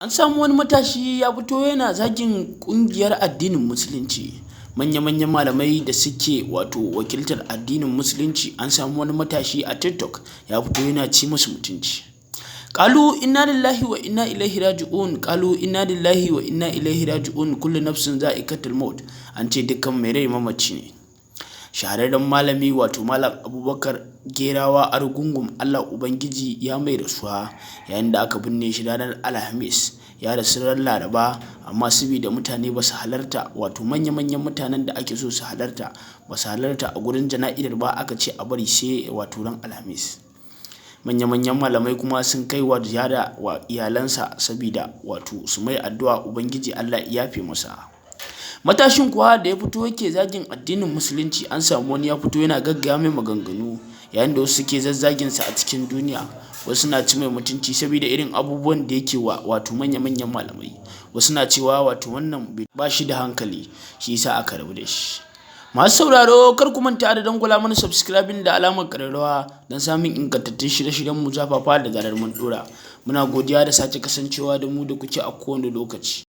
An samu wani matashi ya fito yana zagin ƙungiyar addinin Musulunci. Manya-manyan malamai da suke wakiltar addinin Musulunci an samu wani matashi a TikTok ya fito yana ci musu mutunci. Qalu inna lillahi wa inna ilaihi raji'un, qalu inna lillahi wa inna ilaihi raji'un, kullu nafsin za'iqatul maut. An ce dukkan mai rai mamaci ne. Shahararren malami Malam Abubakar Gerawa Argungum Allah Ubangiji ya mai rasuwa yayin da aka binne shi ranar Alhamis. Ya rasu ran Laraba amma saboda mutane ba su halarta manya-manyan mutanen da ake so su halarta ba su halarta a gurin jana'izar ba, aka ce a bari sai ran Alhamis. Manya-manyan malamai kuma sun kai ziyara wa iyalansa saboda su mai addu'a Ubangiji Allah ya yafe masa. Matashin kuwa da ya fito yake zagin addinin Musulunci, an samu wani ya fito yana gaggaya mai maganganu yayin da wasu suke zazzaginsa a cikin duniya. Wasu na ci mai mutunci saboda irin abubuwan da yake wa manya-manyan malamai. Wasu na cewa wannan ba shi da hankali, shi yasa aka rabu da shi. Masu sauraro kar ku manta da dangwala mana subscribing da alamar ƙararrawa don samun ingantattun shirye-shiryen mu zafafa da zarar mun ɗora. Muna godiya da sake kasancewa da mu da kuke a kowane lokaci.